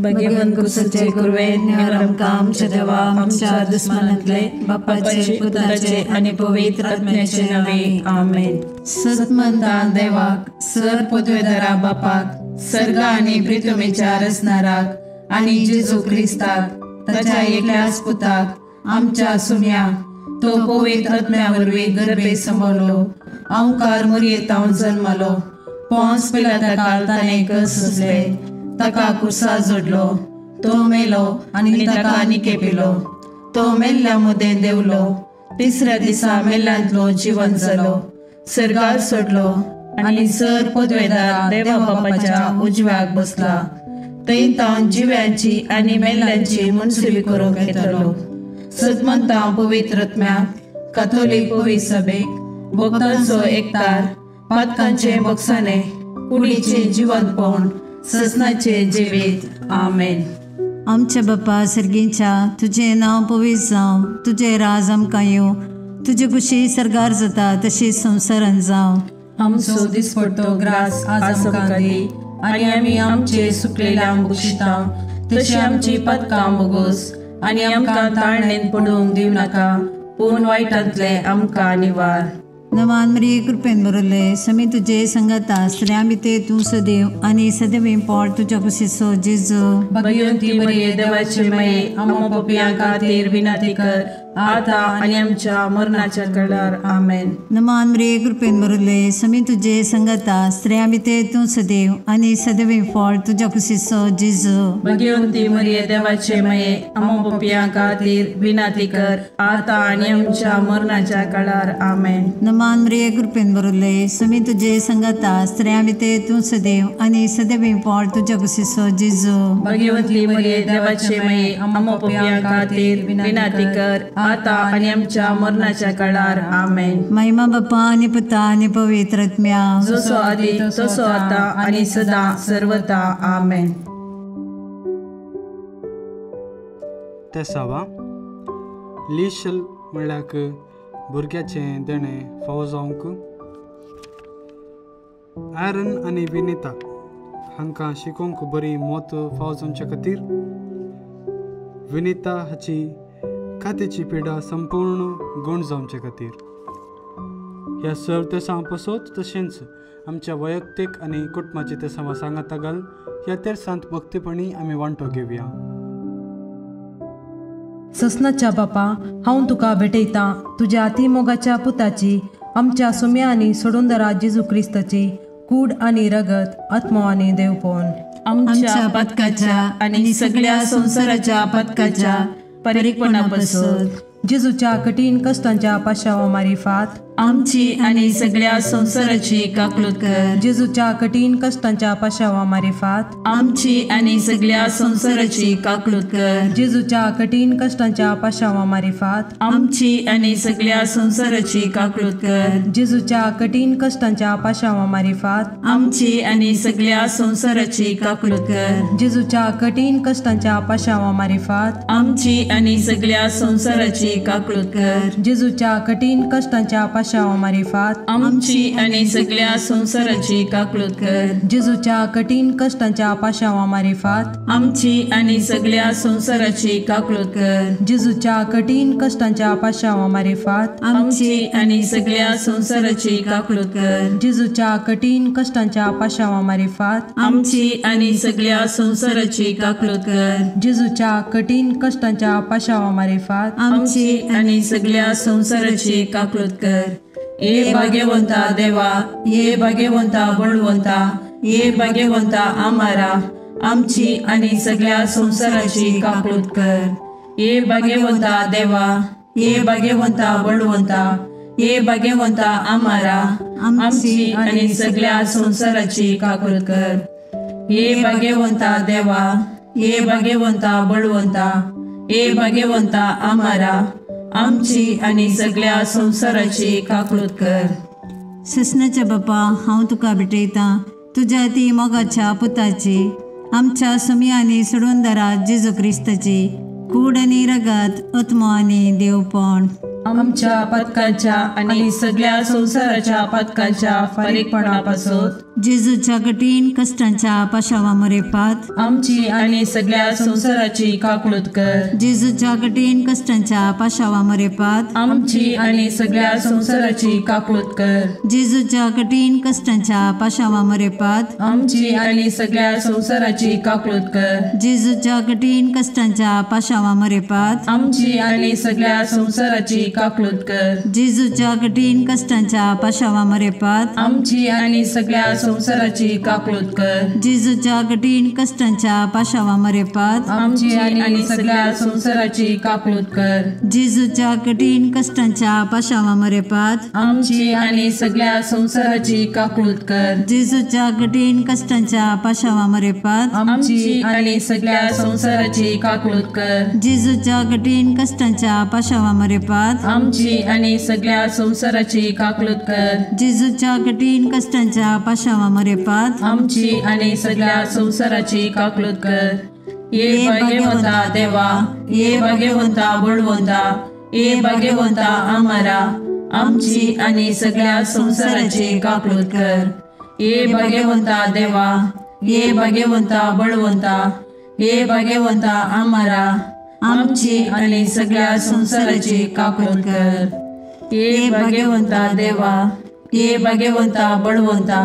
भगवंत कुसचे कुरवे निगरम काम देवा आमच्या दुश्मनांतले बापाचे पुत्राचे आणि पवित्र आत्म्याचे नावे आमेन। सतमंता देवाक सर पदवेदारा बापाक सर्ग आणि पृथ्वीच्या रचणाराक आणि जेजू ख्रिस्ताक ताच्या एकल्याच पुताक आमच्या सुम्याक तो पवित्र आत्म्यावरवी गर्भे संभवलो ओंकार मरियेतां जन्मलो पोंस पिलाताकाल ताणे कस सोसले ताका कुसा जोडलो तो मेलो आणि ताका निके पिलो तो मेल्ल्या मुदें देवलो तिसऱ्या दिसा मेल्ल्यांतलो जीवन जालो सर्गार सोडलो आणि सर पदवेदार देवा बापाच्या उजव्याक बसला थंय तो जिव्यांची आणि मेल्ल्यांची मनसुबी करूंक येतलो। सतमंता पवित्र आत्म्याक कॅथोलिक पवित्र सभेक भक्तांचो एकतार पातकांचे बक्षाने कुडीचे जिवंतपण ससनाचे जिवीत आमेन। आमच्या बापा सर्गीच्या तुझे नाव पवित्र जावं तुझे राज आमकां येवं तुझी कुशी सरगार जाता तशी संवसारांत जावं। आमचो दिसपट्टो ग्रास आज आमकां दी आणि आमी आमचे सुकलेल्यांक बक्षितां तशी आमची पदकां बोगोस आणि आमकां ताळणेन पडूंक दिव नाका पूण वायटांतले आमकां निवार। नवान मरिये कृपेन बरयले समी तुजे संगता स्त्रियां भितर तूं सदैव आणि सदैव पोट तुज्या कुशीचो जेजू। भगवंती मरिये देवाचे माये आमकां पापियां खातीर विनंती कर आता आणि आमच्या मरणाच्या काळार आमेन। नमान मरिये कृपेन बरयले समी तुजे संगता स्त्रियां भितर तूं सदैव आणि सदैव पोट तुज्या कुशीचो जेजू। भगवंती मरिये देवाचे माये आमकां पापियां खातीर विनंती कर आता आणि आमच्या मरणाच्या काळार आमेन। नमान मरिये कृपेन बरयले समी तुजे संगता स्त्रियां भितर तूं सदैव आणि सदैव पोट तुज्या कुशीचो जेजू। भगवंती मरिये देवाचे माये आमकां पापियां खातीर विनंती कर आता आणि आमच्या मरणाच्या काळार आमेन। महिमा बापा आणि पुता आणि पवित्र आत्म्या जसो आदी तसो आता आणि सदा सर्वदा आमेन। तेसावा लिशल म्हळ्याक भुरग्याचें देणे फावो जावंक ॲरन आनी विनिता हांकां शिकोवंक बरी मोत फावो जावचे खातीर विनिता हाची खात्याची पिडा संपूर्ण गूण जावचे खातीर ह्या सर तेसां पसत तशेंच आमच्या वैयक्तीक आनी कुटुंबाची तेसां सांगाता घाल ह्या तेर्सांत भक्तीपणी आमी वांटो घेवया। ससनाच्या बापा हांव तुका भेटयतां तुज्या अतिमोगाच्या पुताची आमच्या सुम्या आनी सोडूनदरा जेजू क्रिस्ताची कूड आनी रगत आत्मो आनी देवपण आमच्या पदकाच्या आनी सगळ्या संवसाराच्या पदकाच्या परीकपणापासून जेजूच्या कठीण कष्टांच्या पाशावा मारिफात आमची आणि सगळ्या संवसाराची काकलूत कर। जेजूच्या कठीण कष्टांच्या पाशावा मारिफात आमची आणि सगळ्या संवसाराची काकलूत कर। जेजूच्या कठीण कष्टांच्या पाशावा मारिफात आमची आणि सगळ्या संवसाराची काकलूत कर। जेजूच्या कठीण कष्टांच्या पाशावा मारिफात आमची आणि सगळ्या संवसाराची काकलूत कर। जेजूच्या कठीण कष्टांच्या पाशावा मारिफात आमची आणि सगळ्या संवसाराची काकलूत कर। जेजूच्या कठीण कष्टांच्या पाशावा मारिफात आमची आणि सगळ्या संवसाराची काकलूत कर। जेजूच्या कठीण कष्टांच्या पाशावा मारिफात आमची आणि सगळ्या संवसाराची काकलूत कर। जेजूच्या कठीण कष्टांच्या पाशावा मारिफात आमची आणि सगळ्या संवसाराची काकलूत कर। जेजूच्या कठीण कष्टांच्या पाशावा मारिफात आमची आणि सगळ्या संवसाराची काकलूत कर। जेजूच्या कठीण कष्टांच्या पाशावा मारिफात आमची आणि सगळ्या संवसाराची काकलूत कर। ये भाग्यवंता देवा ये भाग्यवंता बळवंता ये भाग्यवंता आम्हारा आमची आणि सगळ्या संवसाराची काकलूत कर। ये भाग्यवंता देवा ये भाग्यवंता बळवंता ये भाग्यवंता आम्हारा आमची आणि सगळ्या संवसाराची काकलूत कर। ये भाग्यवंता देवा ये भाग्यवंता बळवंता ये भाग्यवंता आम्हारा आमची आणि सगळ्या संवसाराची काकलूत कर। ससनाच्या बापा हांव तुका भेटयतां तुज्या ती मोगाच्या पुताची आमच्या सुमी आनी सोडूनदरा जेजू क्रिस्ताची कूड आनी रगत आत्मो आनी देवपण आमच्या पदकाच्या आणि सगळ्या संवसाराच्या पदकाच्या फारीकपणापासून जेजूच्या कठीण कष्टांच्या पाशावा मरेपात आमची आणि सगळ्या संसाराची काकूळत कर. जेजूच्या कठीण कष्टांच्या पाशावा मरेपात आमची आणि सगळ्या संसाराची काकूळत कर. जेजूच्या कठीण कष्टांच्या पाशावा मरेपात आमची आणि सगळ्या संसाराची काकूळत कर. जेजूच्या कठीण कष्टांच्या पाशावा मरेपात आमची आणि सगळ्या संसाराची काकूळत कर. जेजूच्या कठीण कष्टांच्या पाशावा मरेपात आमची आणि सगळ्या संसाराची काकूळत कर. जेजूच्या कठीण कष्टांच्या पाशावा मरेपात आमची आणि सगळ्या संसाराची काकूळत कर. जेजूच्या कठीण कष्टांच्या पाशावा मरेपात आमची आणि सगळ्या संसाराची काकूळत कर. जेजूच्या कठीण कष्टांच्या पाशावा मरेपात आमची आणि सगळ्या संसाराची काकूळत कर. जेजूच्या कठीण कष्टांच्या पाशावा मरेपात आमची आणि सगळ्या संसाराची काकूळत कर. जेजूच्या कठीण कष्टांच्या पाशावा मरेपात आमची आणि सगळ्या संसाराची काकूळत कर. ये भाग्यवंता देवा, ये भाग्यवंता बळवंता, ये भाग्यवंता आम्हारा, आमची आणि सगळ्या संसाराची काकूळत कर. ये भाग्यवंता देवा, ये भाग्यवंता बळवंता, ये भाग्यवंता आम्हारा, आमची आणि सगळ्या संसाराची काकूळत कर. ये भाग्यवंता देवा, ये भाग्यवंता बळवंता,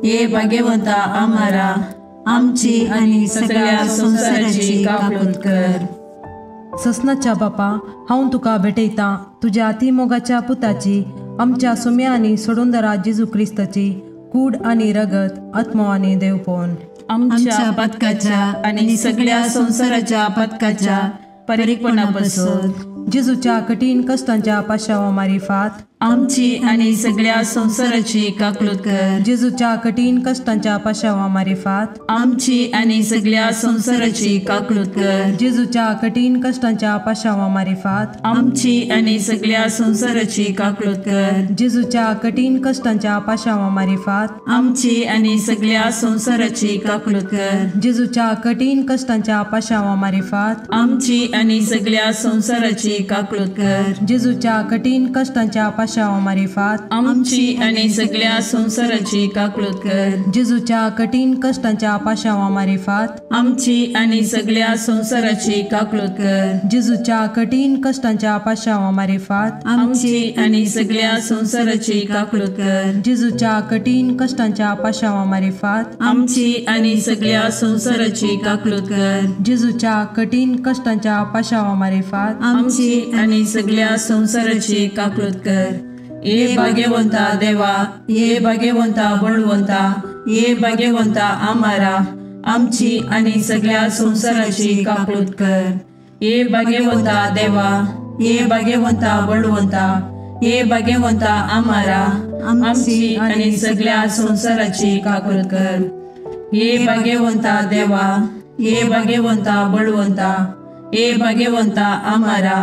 ये भाग्यवंता आम्हारा, आमची आणि सगळ्या संसाराची काकूळत कर. ससनाच्या बापा, हांव तुका भेटयता तुझ्या अतिमोगाच्या पुताची, आमच्या सुम्या आणि सोडूंदरा जेजू क्रिस्ताची कूड आणि रगत, आत्मो आणि देवपण आमच्या पदकाच्या आणि सगळ्या संसाराच्या पदकाच्या परीकपणापासून जेजूच्या कठीण कष्टांच्या पाशावा मारिफात आमची आणि सगळ्या संसाराची काकूळत कर. जेजूच्या कठीण कष्टांच्या पाशावा मारिफात आमची आणि सगळ्या संसाराची काकूळत कर. जेजूच्या कठीण कष्टांच्या पाशावा मारिफात आमची आणि सगळ्या संसाराची काकूळत कर. जेजूच्या कठीण कष्टांच्या पाशावा मारिफात आमची आणि सगळ्या संसाराची काकूळत कर. जेजूच्या कठीण कष्टांच्या पाशावा मारिफात आमची आणि सगळ्या संसाराची काकूळत कर. जेजूच्या कठीण कष्टांच्या पाशावा मारिफात आमची आणि सगळ्या संसाराची काकूळत कर. जेजूच्या कठीण कष्टांच्या पाशावा मारिफात आमची आणि सगळ्या संसाराची काकूळत कर. जेजूच्या कठीण कष्टांच्या पाशावा मारिफात आमची आणि सगळ्या संसाराची काकूळत कर. जेजूच्या कठीण कष्टांच्या पाशावा मारिफात आमची आणि सगळ्या संसाराची काकूळत कर. जेजूच्या कठीण कष्टांच्या पाशावा मारिफात आमची आणि सगळ्या संसाराची काकूळत कर. ये भाग्यवंता देवा, ये भाग्यवंता बळवंता, ये भाग्यवंता आम्हारा, आमची आणि सगळ्या संसाराची काकूळत कर. ये भाग्यवंता देवा, ये भाग्यवंता बळवंता, ये भाग्यवंता आम्हारा, आमची आणि सगळ्या संसाराची काकूळत कर. ये भाग्यवंता देवा, ये भाग्यवंता बळवंता, ये भाग्यवंता आम्हारा,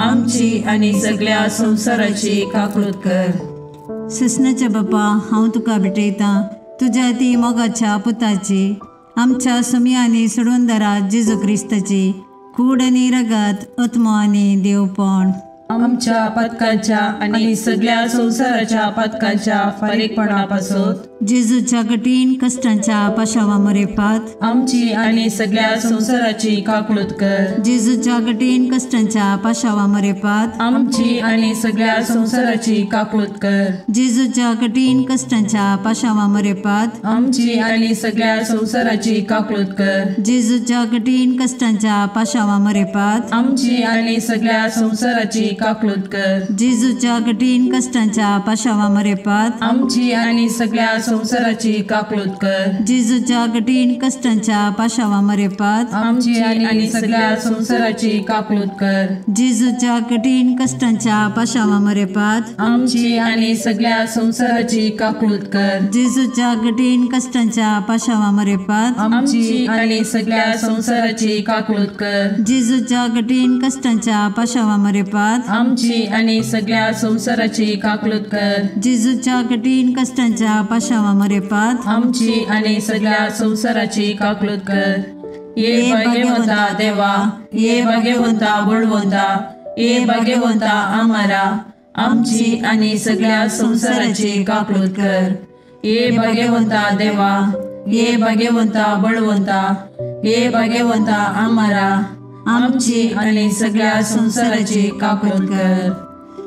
आमची आणि सगळ्या संसाराची काकूळत कर. ससनाच्या बापा, हांव तुका भेटयता तुझ्या ती मोगाच्या पुताची, आमच्या सुम्या आणि सोडूंदरा जेजू क्रिस्ताची कूड आणि रगत, आत्मो आणि देवपण आमच्या पदकाच्या आणि सगळ्या संसाराच्या पदकाच्या परीकपणापासून जेजूच्या कठीण कष्टांच्या पाशावा मरेपात आमची आणि सगळ्या संसाराची काकूळत कर. जेजूच्या कठीण कष्टांच्या पाशावा मरेपात आमची आणि सगळ्या संसाराची काकूळत कर. जेजूच्या कठीण कष्टांच्या पाशावा मरेपात आमची आणि सगळ्या संसाराची काकूळत कर. जेजूच्या कठीण कष्टांच्या पाशावा मरेपात आमची आणि सगळ्या संसाराची काकूळत कर. जेजूच्या कठीण कष्टांच्या पाशावा मरेपात आमची आणि सगळ्या संसाराची काकूळत कर. जेजूच्या कठीण कष्टांच्या पाशावा मरेपात आमची आणि सगळ्या संसाराची काकूळत कर. जेजूच्या कठीण कष्टांच्या पाशावा मरेपात आमची आणि सगळ्या संसाराची काकूळत कर. जेजूच्या कठीण कष्टांच्या पाशावा मरेपात आमची आणि सगळ्या संसाराची काकूळत कर. जेजूच्या कठीण कष्टांच्या पाशावा मरेपात आमची आणि सगळ्या संसाराची काकूळत कर. जेजूच्या कठीण कष्टांच्या पाशावा मरेपात आमची आणि सगळ्या संसाराची काकूळत कर. ये भाग्यवंता देवा, ये भाग्यवंता बळवंता, ये भाग्यवंता आम्हारा, आमची आणि सगळ्या संसाराची काकूळत कर. हे भाग्यवंता देवा, हे भाग्यवंता बळवंता, हे भाग्यवंता आम्हारा आमची आणि सगळ्या संसाराची काकूट कर.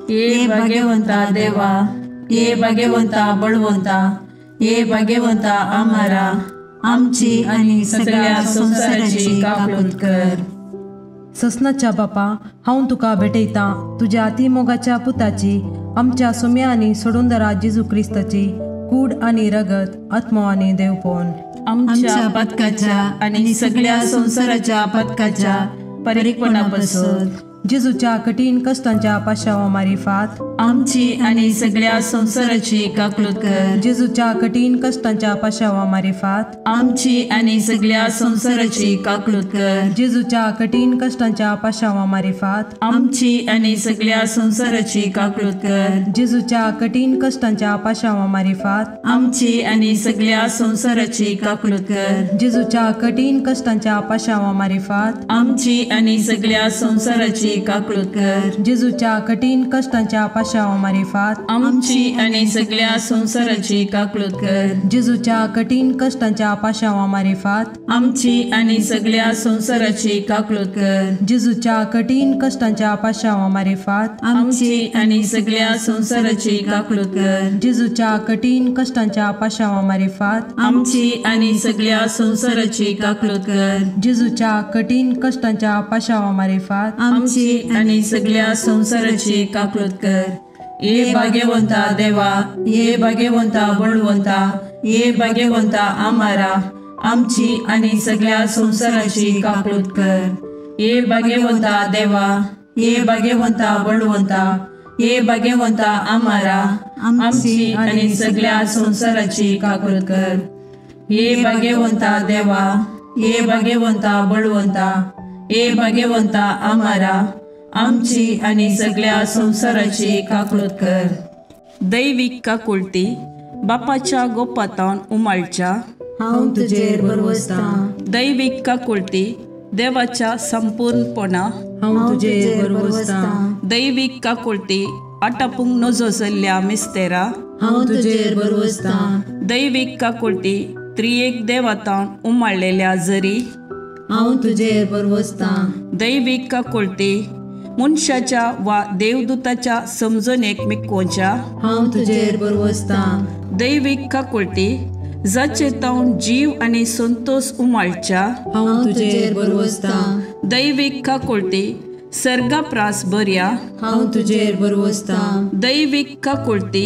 हे भाग्यवंता देवा, हे भाग्यवंता बळवंता, हे भाग्यवंता आम्हारा आमची आणि सगळ्या संसाराची काकूट कर. ससनाच्या बापा, हांव तुका भेटयता तुज्या अतिमोगाच्या पुताची, आमच्या सुम्या आनी सोडूंदरा जेजू क्रिस्ताची कूड आनी रगत आत्मो आनी देवपण आमच्या पदकाच्या आणि सगळ्या संसाराच्या पदकाच्या परिपणापासून जेजूच्या कठीण कष्टांच्या पाशावा मारिफात आमची आणि सगळ्या संसाराची काकूट कर. जेजूच्या कठीण कष्टांच्या पाशावा मारिफात आमची आणि सगळ्या संसाराची काकूट कर. जेजूच्या कठीण कष्टांच्या पाशावा मारिफात आमची आणि सगळ्या संसाराची काकूट कर. जेजूच्या कठीण कष्टांच्या पाशावा मारिफात आमची आणि सगळ्या संसाराची काकूट कर. जेजूच्या कठीण कष्टांच्या पाशावा मारिफात आमची आणि सगळ्या संसाराची काकूट कर. जेजूच्या कठीण कष्टांच्या पाशावा मारिफात आमची आणि सगळ्या संसाराची काकूट कर. जेजूच्या कठीण कष्टांच्या पाशावा मारिफात आमची आणि सगळ्या संसाराची काकूट कर. जेजूच्या कठीण कष्टांच्या पाशावा मारिफात आमची आणि सगळ्या संसाराची काकूट कर. जेजूच्या कठीण कष्टांच्या पाशावा मारिफात आमची आणि सगळ्या संसाराची काकूट कर. जेजूच्या कठीण कष्टांच्या पाशावा मारिफात आमची आणि सगळ्या संसाराची काकूट कर. हे भाग्यवंता देवा, हे भाग्यवंता बळवंता, हे भाग्यवंता आम्हारा आमची आणि सगळ्या संसाराची काकूट कर. हे भाग्यवंता देवा, हे भाग्यवंता बळवंता, हे भाग्यवंता आम्हारा आमची आणि सगळ्या संसाराची काकूट कर. हे भाग्यवंता देवा, हे भाग्यवंता बळवंता, हे भाग्यवंता आम्हारा आमची आणि सगळ्या संसाराची काकूट कर. दैविक काकुळटी बापाच्या गोपातान उमाळच्या हांव तुजेर बरवसता. दैविक काकुळटी देवाच्या संपूर्णपणा हांव तुजेर बरवसता. दैविक काकुळटी आटापूंक नजो जाल्ल्या मिस्तेरा हांव तुजेर बरवसता. दैविक काकुळटी त्रिएक देवातान उमाळलेल्या जरी हांव तुजेर बरवसता. दैविक काकुळटी मनशाच्या वा देवदूताच्या समजणेक मिकोवच्या हांव तुजेर बरवसता. दैविक काकुळटी जाचे तावन जीव आणि संतोष उमाळच्या हांव तुजेर बरवसता. दैविक काकुळटी सर्गाप्रास बऱ्या हांव तुजेर बरवसता. दैविक काकुळटी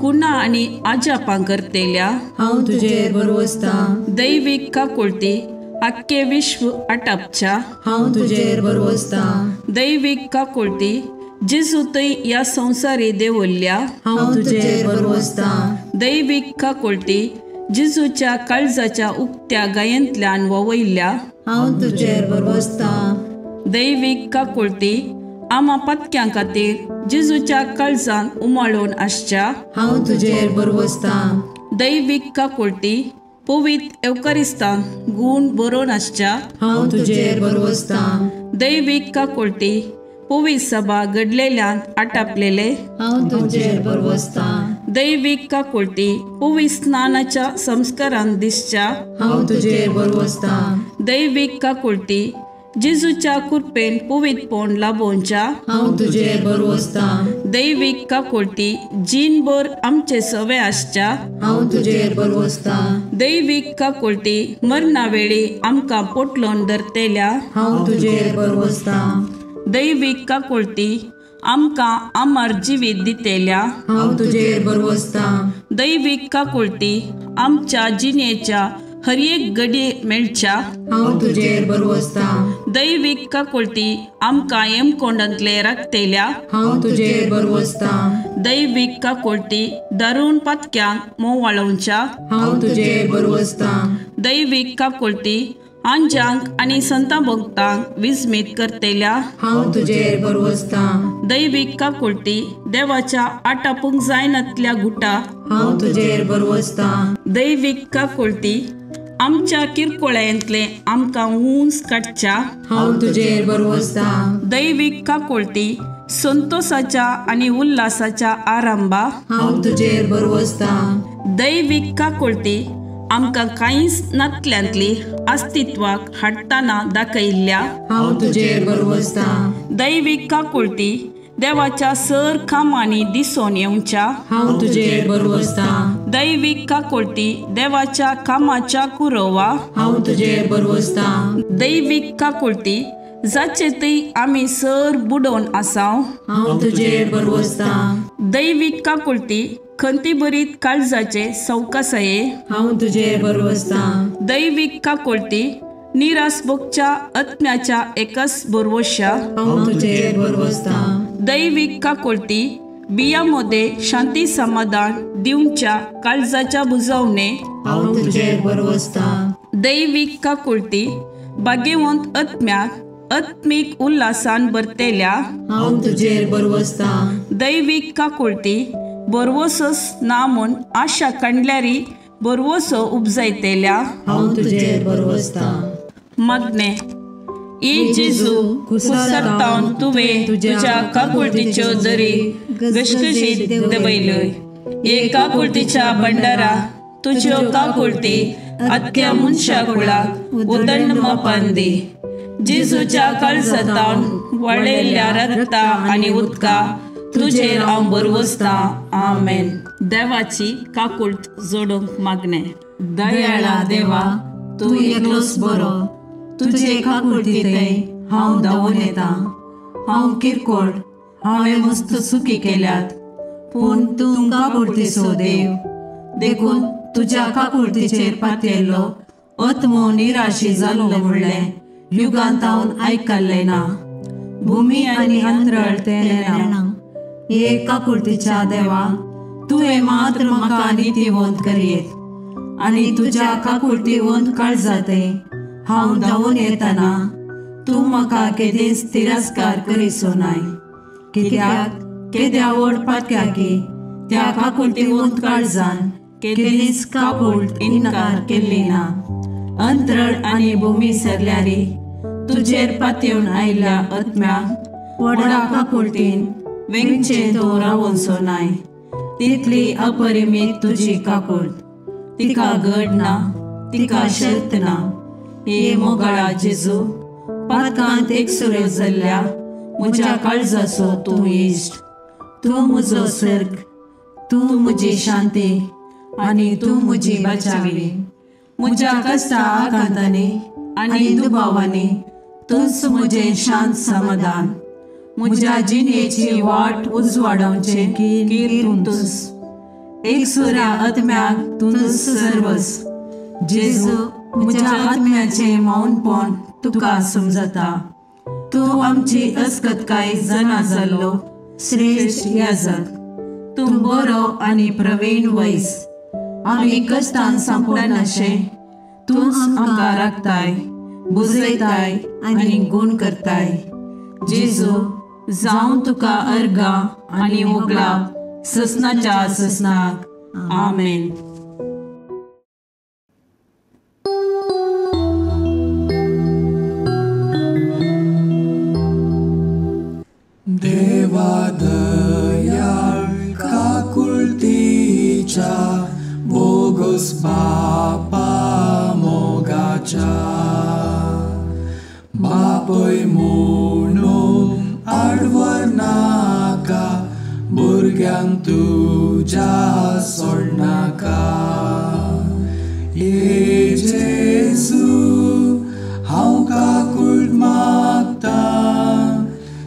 कुणा आणि आजापां करतेल्या हांव तुजेर बरवसता. दैविक काकुळटी आख्खे विश्व आटापच्या हांव तुजेर बरवसता. दैविक काकुळटी जेजू थंय ह्या संवसारी देवल्ल्या हांव तुजेर बरवसता. दैविक काकुळटी जेजूच्या काळजाच्या उक्त्या गायंतल्यान ववयल्या हांव तुजेर बरवसता. दैविक काकुळटी आमा पत्क्यां खातीर जेजूच्या काळजान उमाळून आसच्या हांव तुजेर बरवसता. दैविक काकुळटी पवित्र एवकारिस्तान गूण बरोवन आसच्या हांव तुजेर बरवसता. दैविक काकुळटी पवित्र सभा घडलेल्यान आटापलेले हांव तुजेर बरवसता. दैविक काकुळटी पवित्र स्नानाच्या संस्कारान दिसच्या हांव तुजेर बरवसता. दैविक काकुळटी जेजूच्या कृपेन पवित्रपण लाभोवच्या हांव तुजेर बरवसता. दैविक काकुळटी जीनभर आमचे सवे आसच्या हांव तुजेर बरवसता. दैविक काकुळटी मरणा वेळी आमकां पोटलोन धरतेल्या हांव तुजेर बरवसता. दैविक काकुळटी आमकां आमार जिवीत दितेल्या हांव तुजेर बरवसता. दैविक काकुळटी आमच्या जिणेच्या हर एक घडये मेळच्या हांव तुजेर बरवसता. दैविक काकुळटी आमकां हेमकोंडांतले राखतेल्या हांव तुजेर बरवसता. दैविक काकुळटी दारूण पातक्यांक मोव वाळोवच्या हांव तुजेर बरवसता. दैविक काकुळटी आंजांक आनी संतां भक्तांक विस्मीत करतेल्या हांव तुजेर बरवसता. दैविक काकुळटी देवाच्या आटापूंक जायनातल्या गुटा हांव तुजेर बरवसता. दैविक काकुळटी आमच्या किरकोळ्यांतले आमकां उंच काडच्या हांव तुजेर बरवसता. दैविक काकुळटी संतोषाच्या आणि उल्हासाच्या आरंभा हांव तुजेर बरवसता. दैवीक काकुळती आमकां कांयच नातल्यांतली अस्तित्वाक हाडटाना दाखयल्ल्या हांव तुजेर बरवसता. दैवीक काकुळती देवाच्या सर कामांनी दिसून येवच्या हांव तुजेर बरवसता. दैवीक काकुळती देवाच्या कामाच्या कुरवा हांव तुजेर बरवसता. दैवीक काकुळती जाचे थंय आमी सर बुडोवन आसाव हांव तुजेर बरवसता. दैवीक काकुळती खंती बरीत काळजाचे सवकासाये हांव तुजेर बरवसता. दैवीक काकुळती निरासभोगच्या आत्म्याच्या एकच बरवश्या हांव तुजेर बरवसता. दैवीक काकुळती बियामध्ये शांती समाधान दिवच्या काळजाच्या बुजवणे हांव तुजेर बरवसता. दैवीक काकुळती भाग्यवंत आत्म्याक आत्मिक उल्हासान भरतेल्या हांव तुजेर बरवसता. दैवीक काकुळती बरवसोस ना म्हूण आशा काडल्यारी बरवसो उपजायतेल्या हांव तुजेर बरवसता. मागणे ई जेजू कुसरतावन तुवें तुज्या काकुळतीच्यो दरी गशगशीत दवयल्योय. हे काकुळतीच्या भंडारा तुज्यो काकुळती आख्या मनशा कुळाक उदंड मोपान दी. जेजूच्या काळजांतावन वळयल्ल्या रक्ता आनी उदका तुजेर हांव बरवसता. आमेन. देवाची काकुळत जोडूंक मागणे. दयाळा देवा तूं एकलोच बरो. तुजे काकुळती थंय हांव धांवून येता. हांव किरकोळ, हांवें मस्त चुकी केल्यात, पूण तूं काकुळतीचो देव. देखून तुज्या काकुळतीचेर पातयल्लो आत्मो निराशी जाल्लो म्हणलें युगांतावन आयकल्लें ना. भुमी आनी अंतराळ तेन्ना हे काकुळतीच्या देवा तुवें मात्र म्हाका नितीवंत करीत आनी तुज्या काकुळतीवंत काळजांतय हांव धांवून येतना तूं म्हाका केदेंच तिरस्कार करीचो नाय. कित्याक केद्या ओडपात्या की त्या काकुळतीवंत काळजान केदेंच काकुळट इन्कार केल्ली ना. अंतराळ आनी भुमी सरल्यारी तुजेर पातयेवन आयिल्ल्या आत्म्याक व्हडा काकुळटीन वेंगचें तो रावोचो नाय. तितली अपरिमीत तुजी काकुळट. तिका घड ना, तिका शर्त ना. हे मोगाळा जेजू पातकांत एकसुऱ्यो जाल्ल्या म्हज्या काळजाचो तूं इश्ट. तूं म्हजो सर्ग, तूं म्हजी शांती आनी तूं म्हजी बचावी. म्हज्या कश्टा आकांतांनी आनी दुबावांनी तूंच म्हजें शांत समाधान. म्हज्या जिणेची वाट उजवाडोवचे कीर तूंच. एकसुऱ्या आत्म्याक तूंच सर्वस. जेजू म्हज्या आत्म्याचें मौनपण तुका समजता. तूं आमची अस्कतकाय जाणा जाल्लो श्रेश्ठ याजक. तूं बरो आनी प्रवीण वैस. आमी कश्टान सांपडनाशें तूंच आमकां राखताय, बुजयताय आनी गूण करताय. जेजू जावं तुका अर्गा आनी मोगलाप ससनाच्या ससनाक. आमेन. देवा दयाळ काकुळतीच्या बोगस बापा मोगाच्या. बापय म्हणून आडवर नाका, भुरग्यांक तुज्या सोडनाका. ये जेजू हांव काकुळट मागता,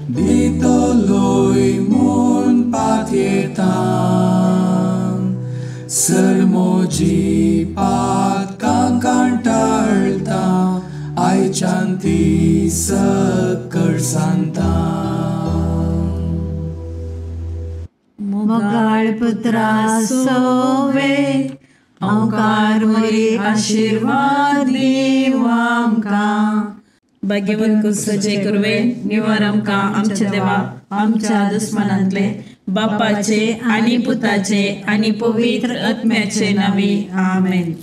दितलोय म्हूण पातयेता. सरमोजी पातकां कांटाळटा, आयच्यान ती सकळ सांगता. मोगाळ पुत्रा सोवे ओंकार मरी आशीर्वाद दीव आमकां. भाग्यवंत कुसचे कुरवे निवार आमकां आमच्या देवा आमच्या दुस्मनांतले बापाचे आनी पुताचे आनी पवित्र आत्म्याचे नावी. आमेन.